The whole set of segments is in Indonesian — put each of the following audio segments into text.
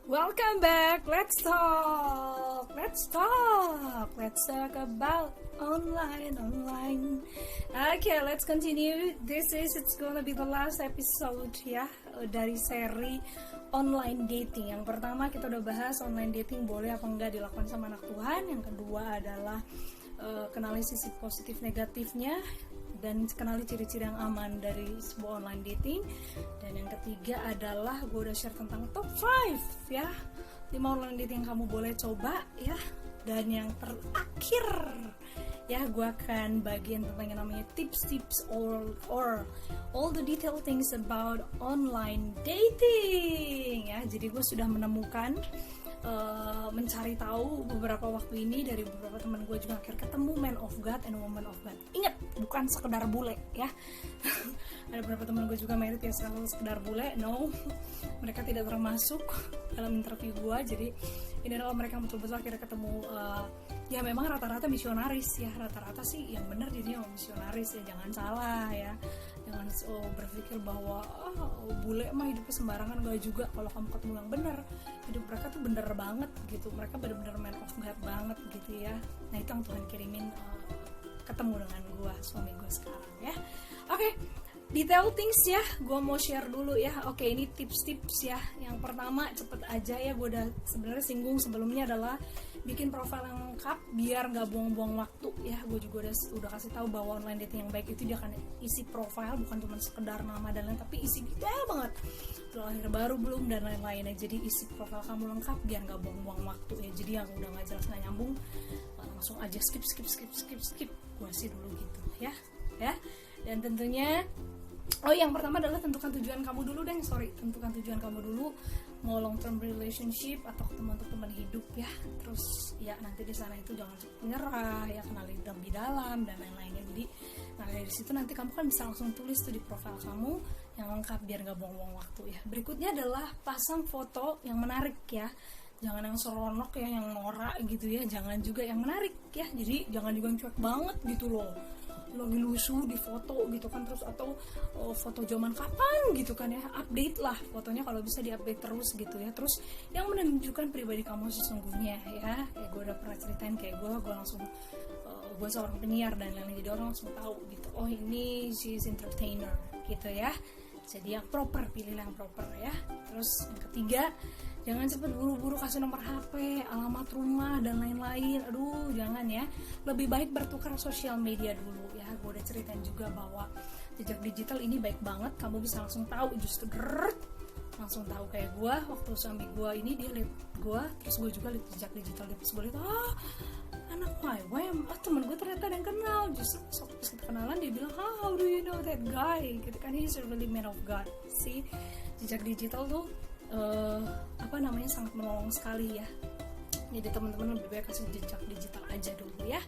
Welcome back. Let's talk. Let's talk about online. Okay, let's continue. It's gonna be the last episode ya dari seri online dating. Yang pertama kita udah bahas online dating boleh apa enggak dilakukan sama anak Tuhan. Yang kedua adalah kenali sisi positif negatifnya dan kenali ciri-ciri yang aman dari sebuah online dating. Dan yang ketiga adalah gue udah share tentang top 5 ya 5 online dating yang kamu boleh coba ya. Dan yang terakhir ya gue akan bagian tentang yang namanya tips or all the detail things about online dating ya. Jadi gue sudah menemukan mencari tahu beberapa waktu ini dari beberapa teman gue juga akhirnya ketemu man of God and woman of God. Ingat, bukan sekedar bule ya. Ada beberapa teman gue juga married ya, sekedar bule. No, mereka tidak termasuk dalam interview gue. Jadi ini adalah mereka betul-betul akhirnya ketemu. Ya memang rata-rata misionaris ya, rata-rata sih yang benar jadinya misionaris ya, jangan salah ya. Jangan berpikir bahwa bule mah hidupnya sembarangan, gak juga. Kalau kamu ketemu yang benar, hidup mereka tuh bener banget gitu, mereka bener-bener man of God banget gitu ya. Nah itu yang Tuhan kirimin ketemu dengan gue, suami gue sekarang ya. Oke, detail things ya, gue mau share dulu ya. Oke, ini tips-tips ya. Yang pertama cepet aja ya, gue udah sebenarnya singgung sebelumnya adalah bikin profil yang lengkap biar nggak buang-buang waktu ya. Gue juga udah kasih tahu bahwa online dating yang baik itu dia akan isi profil, bukan cuma sekedar nama dan lain, tapi isi detail banget, lahir baru belum dan lain-lainnya. Jadi isi profil kamu lengkap biar nggak buang-buang waktu ya. Jadi yang udah nggak jelas nggak nyambung langsung aja skip. Gue sih dulu gitu ya. Dan tentunya yang pertama adalah tentukan tujuan kamu dulu deh. Tentukan tujuan kamu dulu, mau long term relationship atau ketemu untuk teman hidup ya. Terus ya nanti di sana itu jangan menyerah ya, kenali lebih dalam dan lain-lainnya. Jadi dari situ nanti kamu kan bisa langsung tulis tuh di profil kamu yang lengkap biar nggak buang-buang waktu ya. Berikutnya adalah pasang foto yang menarik ya. Jangan yang seronok ya, yang norak gitu ya. Jangan juga yang menarik ya. Jadi jangan juga yang cuek banget gitu loh, lagi lusuh di foto gitu kan, terus atau foto zaman kapan gitu kan ya. Update lah fotonya, kalau bisa di-update terus gitu ya. Terus yang menunjukkan pribadi kamu sesungguhnya ya. Kayak gue udah pernah ceritain, kayak gue langsung gue seorang penyiar dan lain-lain, jadi orang langsung tahu gitu, oh ini she's entertainer gitu ya. Jadi yang proper, pilih yang proper ya. Terus yang ketiga, jangan cepet buru-buru kasih nomor HP, alamat rumah dan lain-lain. Aduh, jangan ya. Lebih baik bertukar sosial media dulu ya. Gue udah ceritain juga bahwa jejak digital ini baik banget. Kamu bisa langsung tahu, langsung tahu. Kayak gue, waktu suami gue ini dia lihat gue, terus gue juga lihat jejak digital dia, terus gue lihat anak YWM, temen gue ternyata ada yang kenal. Justru kita kenalan dia bilang, how do you know that guy gitu kan, he's a really man of God. See, jejak digital tuh sangat menolong sekali ya. Jadi teman-teman lebih baik kasih jejak digital aja dulu ya.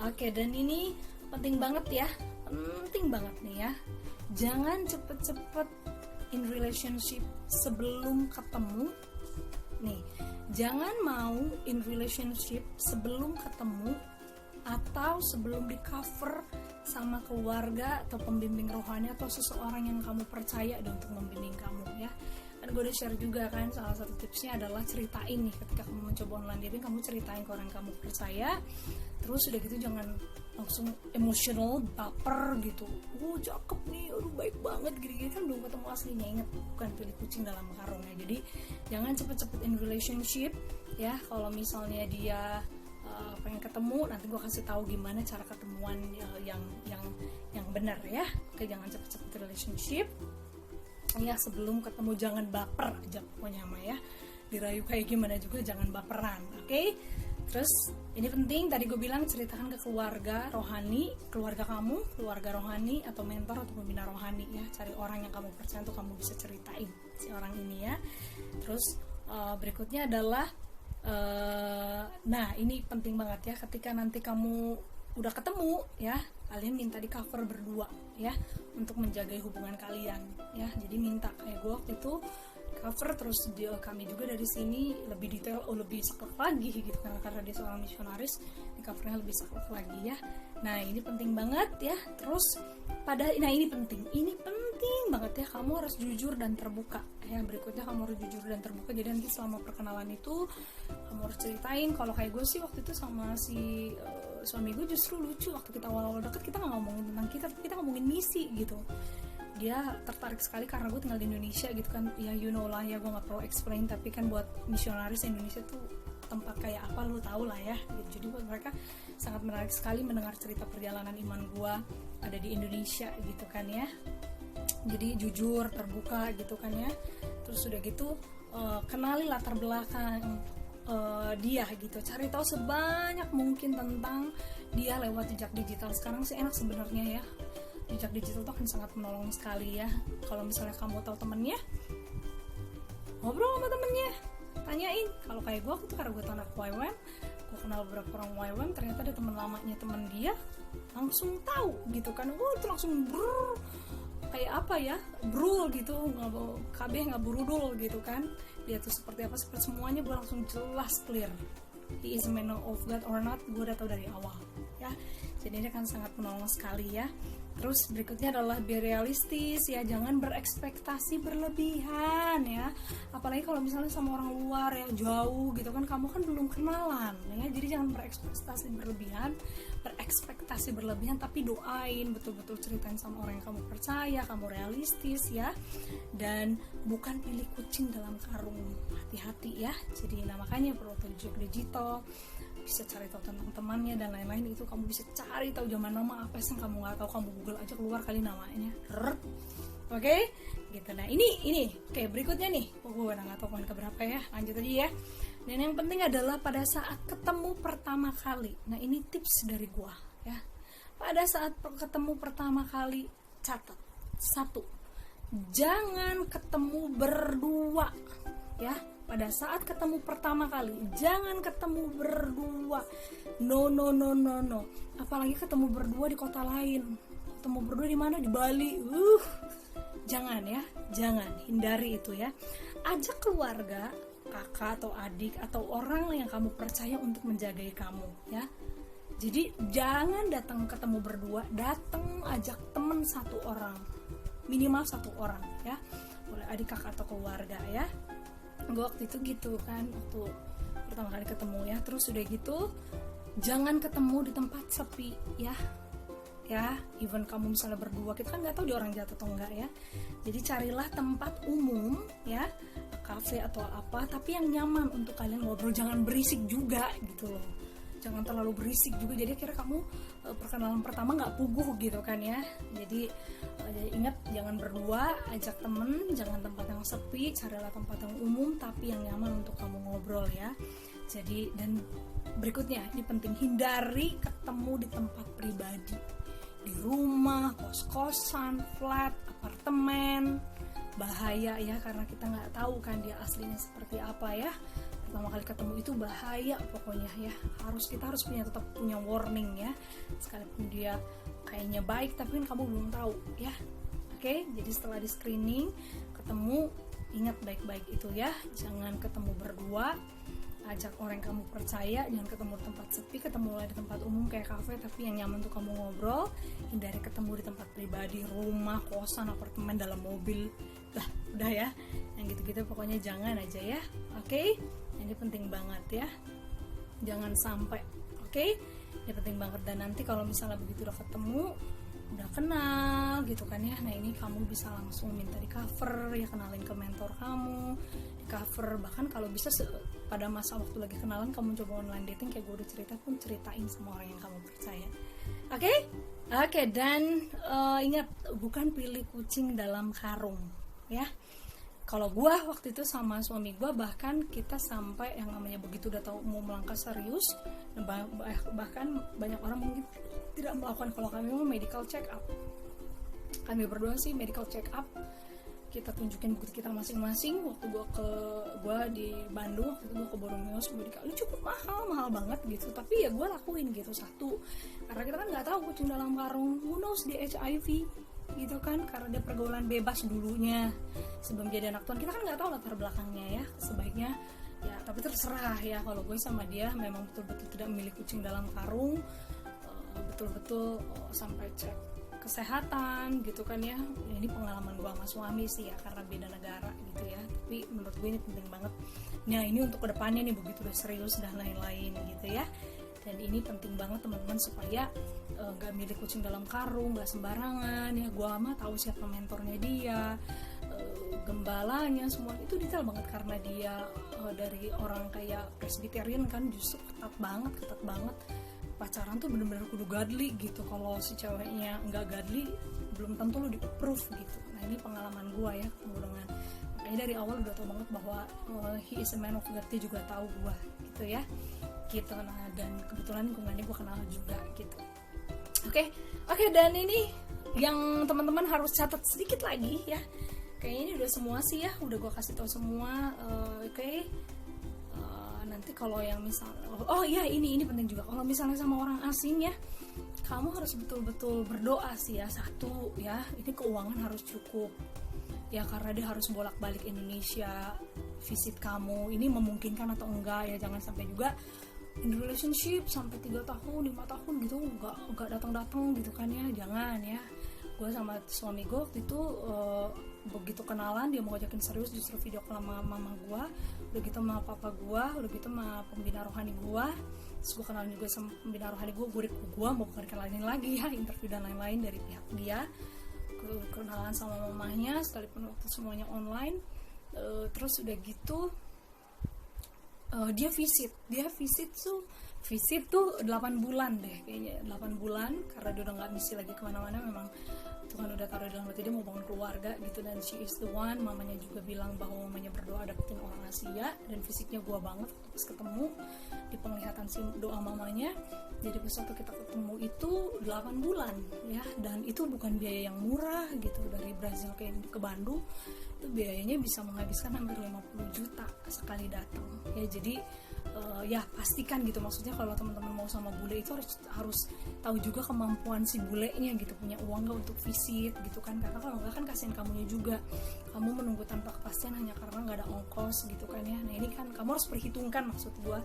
Oke, dan ini penting banget nih ya. Jangan cepet-cepet in relationship sebelum ketemu. Nih, jangan mau in relationship sebelum ketemu atau sebelum di cover sama keluarga atau pembimbing rohani atau seseorang yang kamu percaya untuk membimbing kamu ya. Kan gue udah share juga kan, salah satu tipsnya adalah ceritain nih, ketika kamu mencoba online dating, kamu ceritain ke orang yang kamu percaya. Terus udah gitu jangan langsung emotional, baper gitu, cakep nih, aduh baik banget gini-gini, kan belum ketemu aslinya. Ingat, bukan pilih kucing dalam karungnya. Jadi jangan cepet-cepet in relationship ya. Kalau misalnya dia pengen ketemu, nanti gue kasih tahu gimana cara ketemuan yang benar ya. Oke, jangan cepet-cepet relationship ya, sebelum ketemu jangan baper aja pokoknya mah ya. Dirayu kayak gimana juga jangan baperan, oke? Terus ini penting, tadi gue bilang ceritakan ke keluarga rohani, keluarga kamu, keluarga rohani atau mentor atau pembina rohani ya. Cari orang yang kamu percaya untuk kamu bisa ceritain si orang ini ya. Terus berikutnya adalah ini penting banget ya, ketika nanti kamu udah ketemu ya, kalian minta di cover berdua ya, untuk menjaga hubungan kalian ya. Jadi minta, kayak gue waktu itu cover, terus kami juga dari sini lebih detail, lebih saklek lagi gitu, karena dia seorang misionaris, di covernya lebih saklek lagi ya. Nah ini penting banget ya. Terus ini penting penting banget ya, kamu harus jujur dan terbuka ya. Berikutnya kamu harus jujur dan terbuka. Jadi nanti selama perkenalan itu kamu harus ceritain. Kalau kayak gue sih waktu itu sama si suami gue justru lucu. Waktu kita awal-awal deket, kita nggak ngomongin tentang kita, tapi kita ngomongin misi gitu. Dia tertarik sekali karena gue tinggal di Indonesia gitu kan. Ya you know lah ya, gue nggak perlu explain, tapi kan buat misionaris Indonesia tuh tempat kayak apa lu tau lah ya gitu. Jadi buat mereka sangat menarik sekali mendengar cerita perjalanan iman gue ada di Indonesia gitu kan ya. Jadi jujur, terbuka gitu kan ya. Terus udah gitu kenali latar belakang dia gitu. Cari tahu sebanyak mungkin tentang dia lewat jejak digital. Sekarang sih enak sebenarnya ya. Jejak digital tuh akan sangat menolong sekali ya. Kalau misalnya kamu tahu temennya, ngobrol sama temennya, tanyain. Kalau kayak gue tuh karena gue anak YWAM, gue kenal beberapa orang YWAM, ternyata ada teman lamanya teman dia, langsung tahu gitu kan. Itu langsung brrr, kayak apa ya, brul gitu, KB nggak burudul gitu kan. Dia tuh seperti apa, seperti semuanya gue langsung jelas clear. He is a man of God or not, gue udah tahu dari awal ya. Jadi ini kan sangat menolong sekali ya. Terus berikutnya adalah be realistis ya, jangan berekspektasi berlebihan ya. Apalagi kalau misalnya sama orang luar ya, jauh gitu kan, kamu kan belum kenalan ya. Jadi jangan berekspektasi berlebihan, tapi doain, betul-betul ceritain sama orang yang kamu percaya, kamu realistis ya. Dan bukan pilih kucing dalam karung, hati-hati ya. Jadi makanya perlu jejak digital, bisa cari tahu tentang temannya dan lain-lain. Itu kamu bisa cari tahu zaman nama apa sih yang kamu nggak tahu, kamu Google aja keluar kali namanya. Oke? Gitu. Nah ini kayak berikutnya nih, gue udah nggak tahu poin keberapa ya, lanjut aja ya. Dan yang penting adalah pada saat ketemu pertama kali, nah ini tips dari gue ya. Pada saat ketemu pertama kali, catat 1, jangan ketemu berdua ya. Pada saat ketemu pertama kali, jangan ketemu berdua. No. Apalagi ketemu berdua di kota lain. Ketemu berdua di mana? Di Bali. Jangan ya, jangan, hindari itu ya. Ajak keluarga, kakak atau adik atau orang yang kamu percaya untuk menjagai kamu ya. Jadi jangan datang ketemu berdua, datang ajak temen 1 orang, minimal 1 orang ya. Boleh adik, kakak atau keluarga ya. Gue waktu itu gitu kan, waktu pertama kali ketemu ya. Terus udah gitu, jangan ketemu di tempat sepi ya. Even kamu misalnya berdua, kita kan nggak tahu dia orang jahat atau enggak ya. Jadi carilah tempat umum ya, kafe atau apa, tapi yang nyaman untuk kalian ngobrol. Jangan berisik juga gitu loh, jangan terlalu berisik juga. Jadi akhirnya kamu perkenalan pertama nggak puguh gitu kan ya. Jadi ingat, jangan berdua, ajak temen, jangan tempat yang sepi, carilah tempat yang umum tapi yang nyaman untuk kamu ngobrol ya. Jadi dan berikutnya ini penting, hindari ketemu di tempat pribadi, di rumah, kos-kosan, flat, apartemen. Bahaya ya, karena kita nggak tahu kan dia aslinya seperti apa ya. Pertama kali ketemu itu bahaya pokoknya ya. Kita harus tetap punya warning ya. Sekalipun dia kayaknya baik, tapi kan kamu belum tahu ya. Oke, jadi setelah di screening ketemu, ingat baik-baik itu ya. Jangan ketemu berdua, ajak orang yang kamu percaya. Jangan ketemu di tempat sepi, ketemu di tempat umum kayak kafe tapi yang nyaman untuk kamu ngobrol. Hindari ketemu di tempat pribadi, rumah, kosan, apartemen, dalam mobil. Udah ya, yang gitu-gitu pokoknya jangan aja ya. Oke, ini penting banget ya, jangan sampai. Oke, ini penting banget. Dan nanti kalau misalnya begitu udah ketemu, udah kenal gitu kan ya, nah ini kamu bisa langsung minta di cover ya, kenalin ke mentor kamu, di cover. Bahkan kalau bisa pada masa waktu lagi kenalan kamu coba online dating kayak gue udah cerita pun, ceritain semua orang yang kamu percaya. Oke, dan ingat, bukan pilih kucing dalam karung ya. Kalau gue waktu itu sama suami gue, bahkan kita sampai yang namanya begitu udah tahu mau melangkah serius, bahkan banyak orang mungkin tidak melakukan, kalau kami mau medical check up. Kami berdua sih medical check up, kita tunjukin bukti kita masing-masing. Waktu gue di Bandung, waktu itu gue ke Boromios medical, ini cukup mahal banget gitu, tapi ya gue lakuin gitu. 1, karena kita kan nggak tahu kucing dalam karung, who knows dia HIV gitu kan, karena dia pergaulan bebas dulunya sebelum jadi anak Tuhan. Kita kan nggak tahu latar belakangnya ya. Sebaiknya ya, tapi terserah ya. Kalau gue sama dia memang betul-betul tidak memilih kucing dalam karung, betul-betul sampai cek ke kesehatan gitu kan ya. Ini pengalaman gue sama suami sih ya, karena beda negara gitu ya, tapi menurut gue ini penting banget. Nah ini untuk kedepannya nih, begitu udah serius dan lain-lain gitu ya. Dan ini penting banget teman-teman, supaya gak milih kucing dalam karung, gak sembarangan ya. Gue mah tahu siapa mentornya dia, gembalanya, semua itu detail banget, karena dia dari orang kayak Presbyterian kan, justru ketat banget. Pacaran tuh bener-bener kudu godly gitu. Kalau si ceweknya nggak godly, belum tentu lo di-approve gitu. Nah ini pengalaman gue ya, ketemu dengan, makanya dari awal udah tau banget bahwa he is a man of God. Dia juga tahu gue gitu ya, gitu. Nah dan kebetulan lingkungannya gue kenal juga gitu. Oke, dan ini yang teman-teman harus catat sedikit lagi ya. Kayaknya ini udah semua sih ya, udah gue kasih tahu semua. Oke. Nanti kalau yang misalnya, oh iya ini penting juga, kalau misalnya sama orang asing ya, kamu harus betul-betul berdoa sih ya. Satu ya, ini keuangan harus cukup ya, karena dia harus bolak-balik Indonesia visit kamu. Ini memungkinkan atau enggak ya, jangan sampai juga in relationship sampai 3 tahun 5 tahun gitu enggak datang gitu kan ya, jangan ya. Gue sama suami gue waktu itu begitu kenalan, dia mau ngajakin serius, justru video call sama mama gue, udah gitu sama papa gue, udah gitu sama pembina rohani gue. Terus gue kenalan juga sama pembina rohani gue mau bukan kenalin lagi ya, interview dan lain-lain dari pihak dia. Kenalan sama mamahnya, sekalipun waktu semuanya online. Terus udah gitu dia visit tuh 8 bulan deh kayaknya, 8 bulan, karena dia udah gak misi lagi kemana-mana. Memang Tuhan udah taruh dalam hati dia mau bangun keluarga gitu, dan she is the one. Mamanya juga bilang bahwa mamanya berdoa dapetin orang Asia, dan fisiknya gua banget pas ketemu di penglihatan si doa mamanya. Jadi pas waktu kita ketemu itu 8 bulan ya, dan itu bukan biaya yang murah gitu. Dari Brazil ke Bandung itu biayanya bisa menghabiskan hampir 50 juta sekali datang ya. Jadi ya pastikan gitu, maksudnya kalau teman-teman mau sama bule itu harus tahu juga kemampuan si bulenya gitu, punya uang gak untuk visit gitu kan, karena kalau enggak kan kasihan kamunya juga, kamu menunggu tanpa kepastian hanya karena nggak ada ongkos gitu kan ya. Nah ini kan kamu harus perhitungkan, maksud gua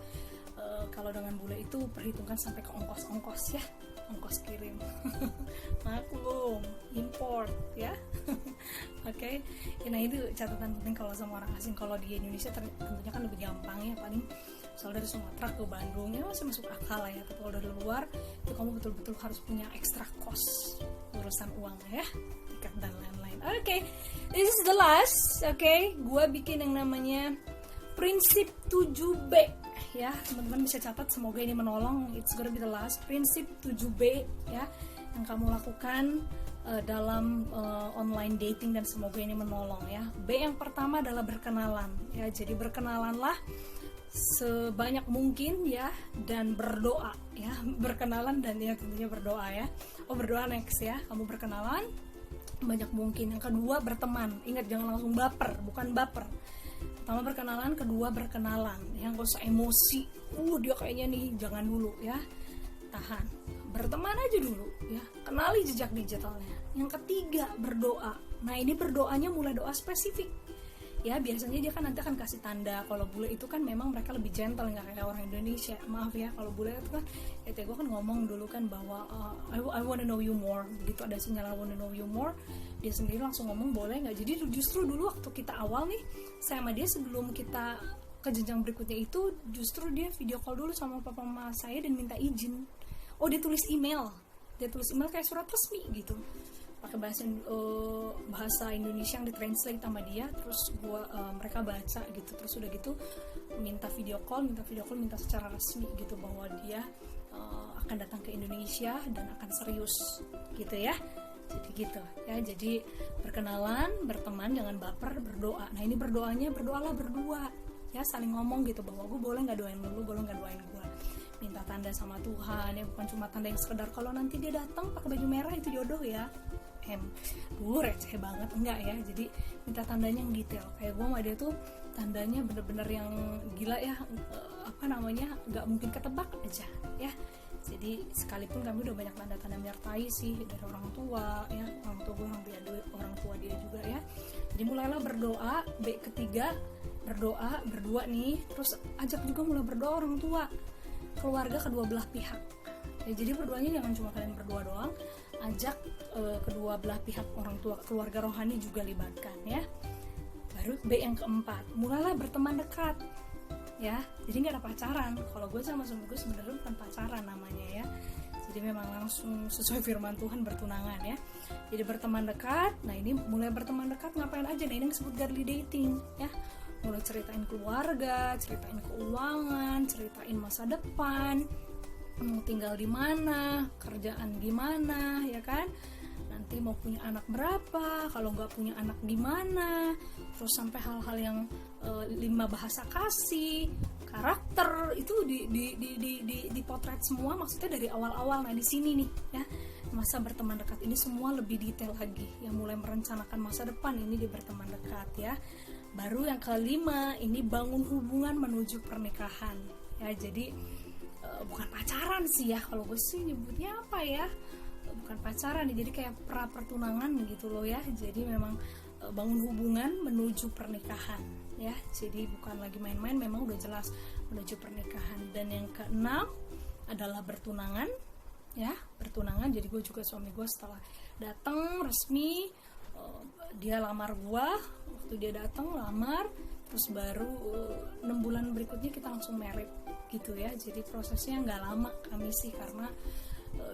kalau dengan bule itu perhitungkan sampai ke ongkos ya, ongkos kirim maklum import ya. Oke. Nah itu catatan penting kalau sama orang asing. Kalau di Indonesia tentunya kan lebih gampang ya, paling soal dari Sumatera ke Bandung ya masih masuk akal lah ya. Tapi kalau dari luar itu kamu betul-betul harus punya extra cost urusan uang ya, tiket dan lain-lain. Oke, this is the last. Oke, gua bikin yang namanya prinsip 7B ya, teman-teman bisa catat, semoga ini menolong. It's gonna be the last prinsip 7B ya, yang kamu lakukan dalam online dating, dan semoga ini menolong ya. B yang pertama adalah berkenalan ya, jadi berkenalanlah sebanyak mungkin ya, dan berdoa ya. Berkenalan dan ya tentunya berdoa ya. Berdoa next ya, kamu berkenalan banyak mungkin. Yang kedua berteman, ingat jangan langsung baper, bukan baper. Pertama berkenalan, kedua berkenalan, yang gak usah emosi, dia kayaknya nih, jangan dulu ya, tahan, berteman aja dulu ya, kenali jejak digitalnya. Yang ketiga berdoa. Nah ini berdoanya mulai doa spesifik ya, biasanya dia kan nanti akan kasih tanda. Kalau bule itu kan memang mereka lebih gentle, nggak kayak orang Indonesia, maaf ya. Kalau bule itu kan gue kan ngomong dulu kan bahwa I wanna know you more, begitu ada sinyal I wanna know you more, dia sendiri langsung ngomong boleh nggak. Jadi justru dulu waktu kita awal nih saya sama dia, sebelum kita ke jenjang berikutnya itu, justru dia video call dulu sama papa mama saya dan minta izin. Dia tulis email kayak surat resmi gitu, pakai bahasa Indonesia yang ditranslate sama dia. Terus mereka baca gitu, terus udah gitu minta video call minta secara resmi gitu, bahwa dia akan datang ke Indonesia dan akan serius gitu ya. Jadi gitu ya, jadi berkenalan, berteman, jangan baper, berdoa. Nah ini berdoalah berdua ya, saling ngomong gitu, bahwa gue boleh nggak doain lu, boleh nggak doain gue, minta tanda sama Tuhan ya, bukan cuma tanda yang sekedar kalau nanti dia datang pakai baju merah itu jodoh ya. Receh banget, enggak ya. Jadi minta tandanya yang detail. Kayak gue sama dia tuh tandanya bener-bener yang gila ya, nggak mungkin ketebak aja ya. Jadi sekalipun kami udah banyak tanda-tanda menyertai sih dari orang tua ya, orang tua gue, orang tua dia juga ya. Jadi mulailah berdoa. B ketiga berdoa berdua nih, terus ajak juga mulai berdoa orang tua, keluarga kedua belah pihak ya. Jadi berdoanya jangan cuma kalian berdua doang, ajak kedua belah pihak orang tua, keluarga rohani juga libatkan ya. Baru B yang keempat, mulailah berteman dekat ya. Jadi nggak ada pacaran. Kalau gue sama suami gue sebenarnya bukan pacaran namanya ya. Jadi memang langsung sesuai firman Tuhan bertunangan ya. Jadi berteman dekat. Nah ini mulai berteman dekat ngapain aja? Nah ini disebut godly dating ya. Mulai ceritain keluarga, ceritain keuangan, ceritain masa depan, mau tinggal di mana, kerjaan gimana ya kan. Nanti mau punya anak berapa, kalau nggak punya anak gimana, terus sampai hal-hal yang 5 bahasa kasih, karakter itu dipotret semua, maksudnya dari awal-awal. Nah di sini nih ya, masa berteman dekat ini semua lebih detail lagi, yang mulai merencanakan masa depan ini di berteman dekat ya. Baru yang kelima ini bangun hubungan menuju pernikahan ya. Jadi bukan pacaran sih ya, kalau gue sih nyebutnya apa ya, bukan pacaran, jadi kayak pra pertunangan gitu loh ya. Jadi memang bangun hubungan menuju pernikahan ya. Jadi bukan lagi main-main, memang udah jelas menuju pernikahan. Dan yang keenam adalah bertunangan ya, bertunangan. Jadi gue juga suami gue setelah datang resmi, dia lamar gue, waktu dia datang lamar, terus baru 6 bulan berikutnya kita langsung married gitu ya. Jadi prosesnya nggak lama kami sih, karena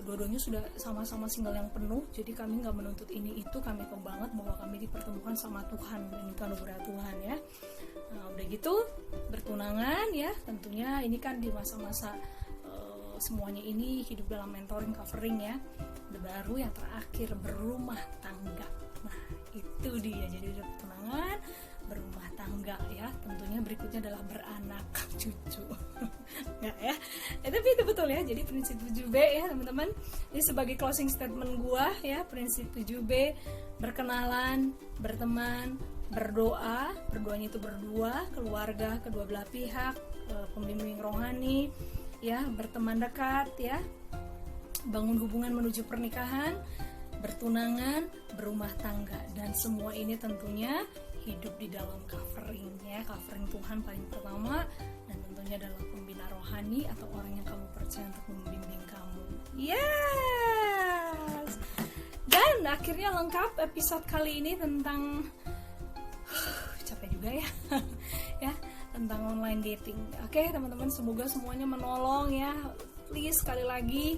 dua-duanya sudah sama-sama single yang penuh. Jadi kami nggak menuntut ini itu, kami tahu banget bahwa kami dipertemukan sama Tuhan, dan itu anugerah Tuhan ya. Nah udah gitu bertunangan ya, tentunya ini kan di masa-masa semuanya ini hidup dalam mentoring, covering ya. Udah baru yang terakhir berumah tangga. Nah itu dia, jadi udah bertunangan, berumah tangga ya. Tentunya berikutnya adalah beranak cucu. Nggak ya? Tapi itu betul ya. Jadi prinsip 7B ya teman-teman. Ini sebagai closing statement gua ya. Prinsip 7B, berkenalan, berteman, berdoa. Berdoanya itu berdua, keluarga, kedua belah pihak, pembimbing rohani ya, berteman dekat ya, bangun hubungan menuju pernikahan, bertunangan, berumah tangga. Dan semua ini tentunya hidup di dalam covering ya, covering Tuhan paling pertama, dan tentunya adalah pembina rohani atau orang yang kamu percaya untuk membimbing kamu. Yes. Dan akhirnya lengkap episode kali ini tentang capek juga ya. Ya, tentang online dating. Oke, teman-teman, semoga semuanya menolong ya. Please sekali lagi,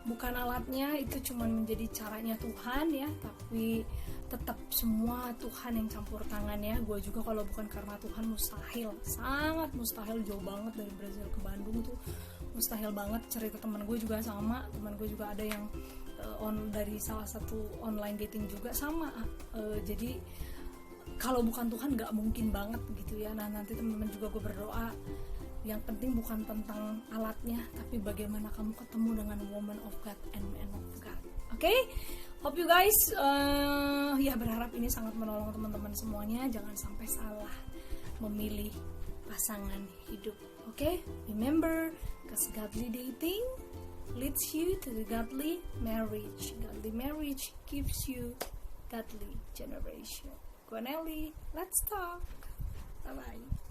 bukan alatnya, itu cuma menjadi caranya Tuhan ya, tapi tetap semua Tuhan yang campur tangan ya. Gue juga kalau bukan karena Tuhan mustahil, sangat mustahil, jauh banget dari Brazil ke Bandung tuh mustahil banget. Cerita teman gue juga sama, teman gue juga ada yang dari salah satu online dating juga sama. Jadi kalau bukan Tuhan nggak mungkin banget gitu ya. Nah nanti teman-teman juga gue berdoa, yang penting bukan tentang alatnya, tapi bagaimana kamu ketemu dengan woman of God and man of God. Oke, hope you guys ya, berharap ini sangat menolong teman-teman semuanya. Jangan sampai salah memilih pasangan hidup. Oke, remember, because godly dating leads you to the godly marriage. Godly marriage gives you godly generation. Gue Nelly, let's talk. Bye bye.